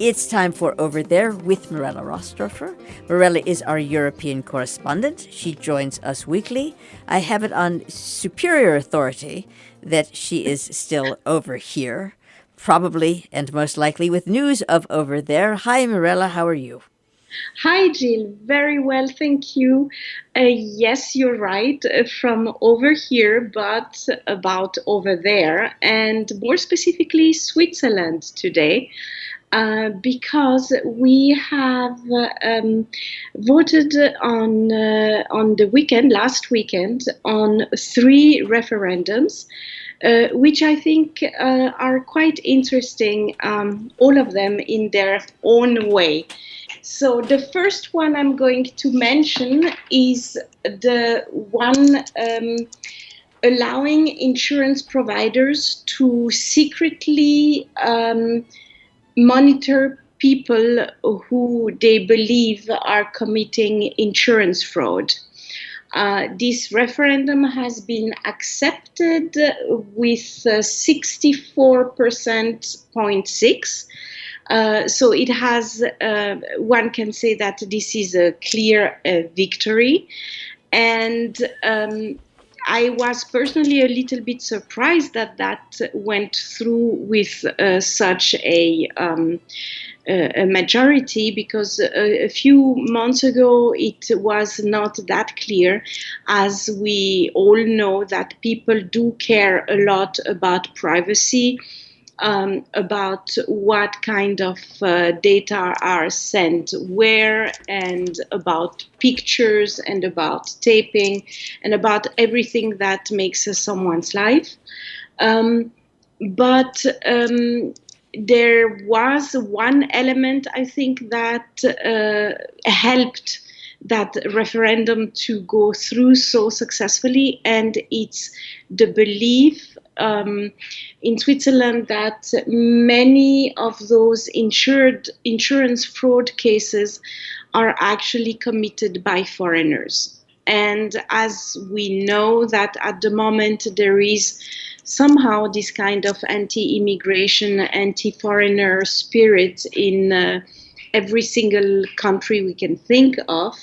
It's time for Over There with Mirella Rastorfer. Mirella is our European correspondent. She joins us weekly. I have it on superior authority that she is still over here, probably and most likely with news of Over There. Hi, Mirella, how are you? Hi, Jill. Very well, thank you. Yes, you're right, from over here, but about over there, and more specifically, Switzerland today. Because we have voted on the weekend, last weekend, on 3 referendums, which I think are quite interesting, all of them in their own way. So the first one I'm going to mention is the one allowing insurance providers to secretly monitor people who they believe are committing insurance fraud. This referendum has been accepted with 64.6%. So it has, one can say that this is a clear victory. And I was personally a little bit surprised that that went through with such a majority, because a few months ago it was not that clear, as we all know that people do care a lot about privacy, about what kind of data are sent where, and about pictures, and about taping, and about everything that makes someone's life. But there was one element, I think, that helped that referendum to go through so successfully, and it's the belief in Switzerland that many of those insurance fraud cases are actually committed by foreigners. And as we know that at the moment there is somehow this kind of anti-immigration, anti-foreigner spirit in every single country we can think of,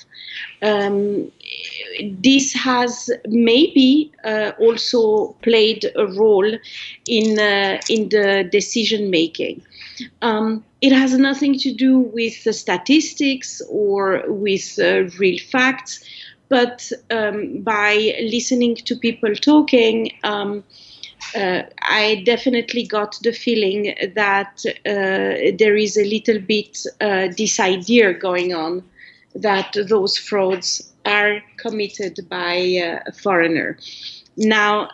this has maybe also played a role in the decision making. It has nothing to do with the statistics or with real facts, but by listening to people talking, I definitely got the feeling that there is a little bit this idea going on that those frauds are committed by a foreigner. Now,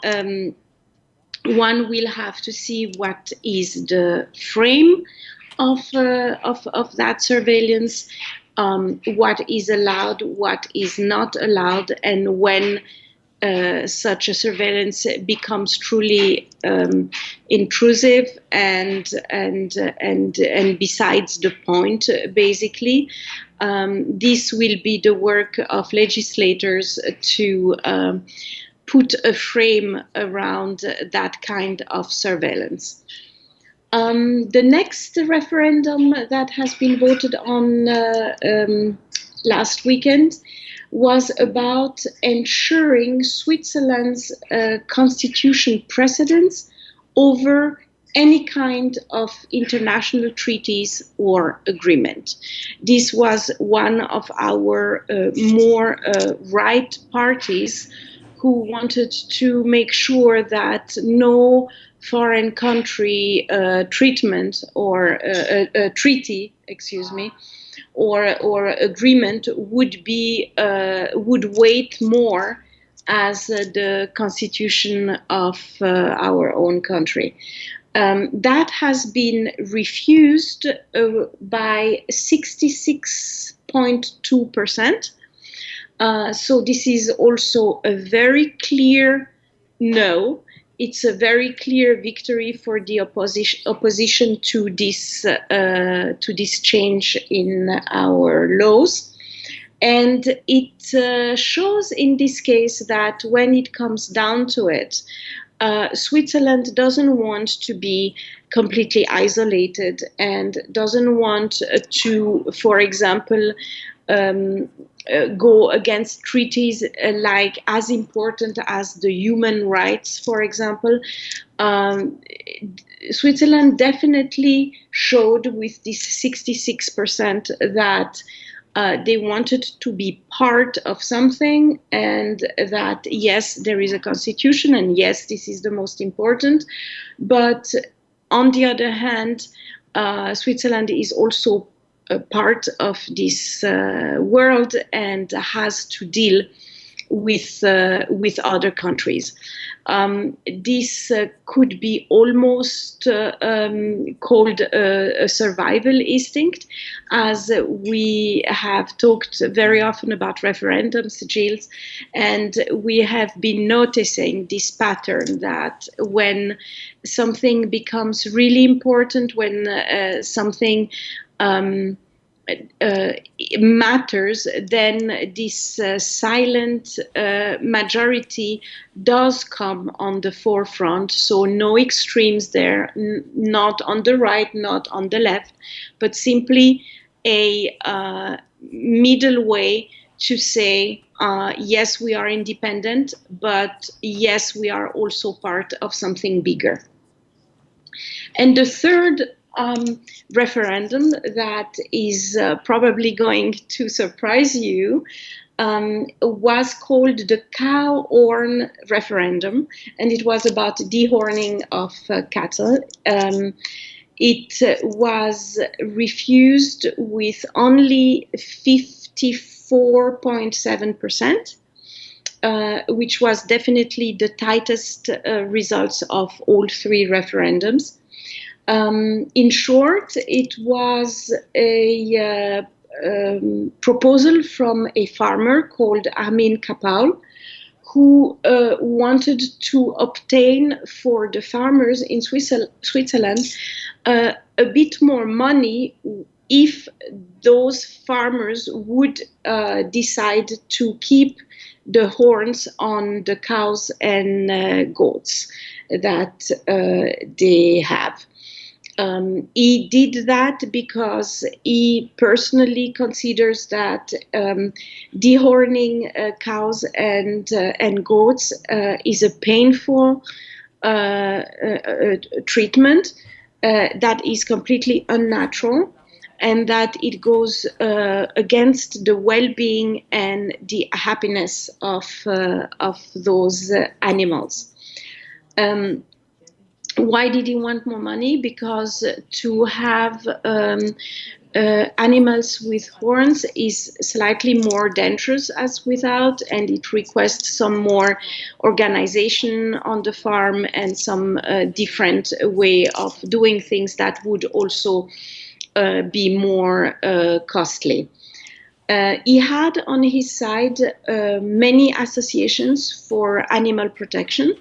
one will have to see what is the frame of that surveillance, what is allowed, what is not allowed, and when such a surveillance becomes truly intrusive and besides the point, basically. This will be the work of legislators to put a frame around that kind of surveillance. The next referendum that has been voted on last weekend was about ensuring Switzerland's constitution precedence over any kind of international treaties or agreement. This was one of our more right parties who wanted to make sure that no foreign country treatment or treaty, or agreement would weight more as the constitution of our own country. That has been refused by 66.2%. So this is also a very clear no. It's a very clear victory for the opposition to this change in our laws. And it shows in this case that when it comes down to it, Switzerland doesn't want to be completely isolated and doesn't want to, for example, go against treaties like as important as the human rights, for example. Switzerland definitely showed with this 66% that they wanted to be part of something, and that yes, there is a constitution, and yes, this is the most important. But on the other hand, Switzerland is also a part of this world and has to deal with other countries. This could be almost called a survival instinct, as we have talked very often about referendums, Gilles, and we have been noticing this pattern that when something becomes really important, when something matters, then this silent majority does come on the forefront. So no extremes there, not on the right, not on the left, but simply a middle way to say, yes, we are independent, but yes, we are also part of something bigger. And the third referendum that is probably going to surprise you was called the cow horn referendum, and it was about dehorning of cattle. It was refused with only 54.7%. Which was definitely the tightest results of all three referendums. In short, it was a proposal from a farmer called Armin Kapaul, who wanted to obtain for the farmers in Switzerland a bit more money if those farmers would decide to keep the horns on the cows and goats that they have. He did that because he personally considers that dehorning cows and goats is a painful treatment that is completely unnatural, and that it goes against the well-being and the happiness of those animals. Why did he want more money? Because to have animals with horns is slightly more dangerous as without, and it requests some more organization on the farm and some different way of doing things that would also be more costly. He had on his side many associations for animal protection,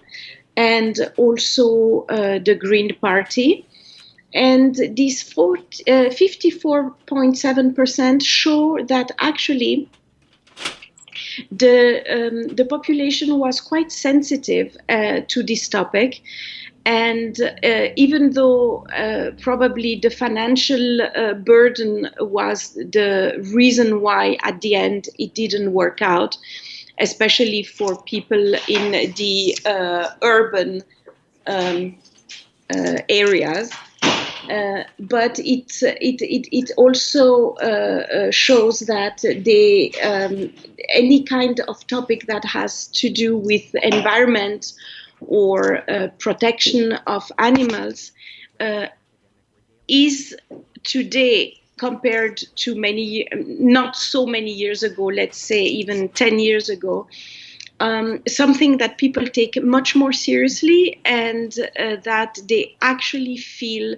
and also the Green Party. And these 54.7% show that actually the population was quite sensitive to this topic. And even though probably the financial burden was the reason why at the end it didn't work out, especially for people in the urban areas. But it also shows that any kind of topic that has to do with environment or protection of animals is today, compared to not so many years ago, let's say even 10 years ago, something that people take much more seriously, and that they actually feel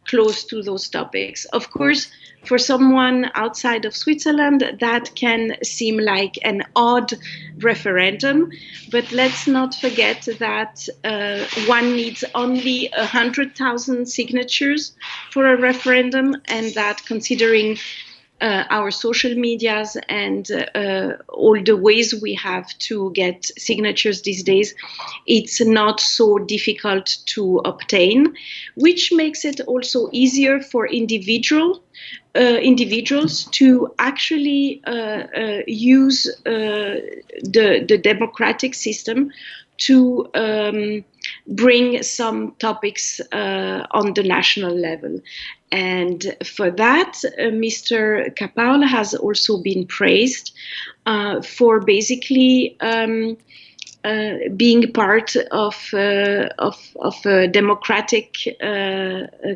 close to those topics. Of course, for someone outside of Switzerland, that can seem like an odd referendum, but let's not forget that one needs only 100,000 signatures for a referendum, and that considering our social medias and all the ways we have to get signatures these days, it's not so difficult to obtain, which makes it also easier for individuals to actually use the democratic system to bring some topics on the national level. And for that, Mr. Kapaul has also been praised for basically being part of a democratic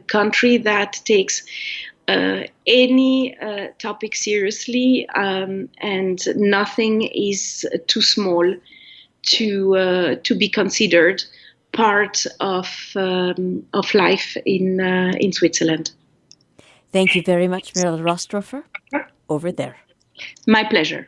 country that takes any topic seriously, and nothing is too small to be considered part of life in Switzerland. Thank you very much, Mirella Rastorfer. Over there. My pleasure.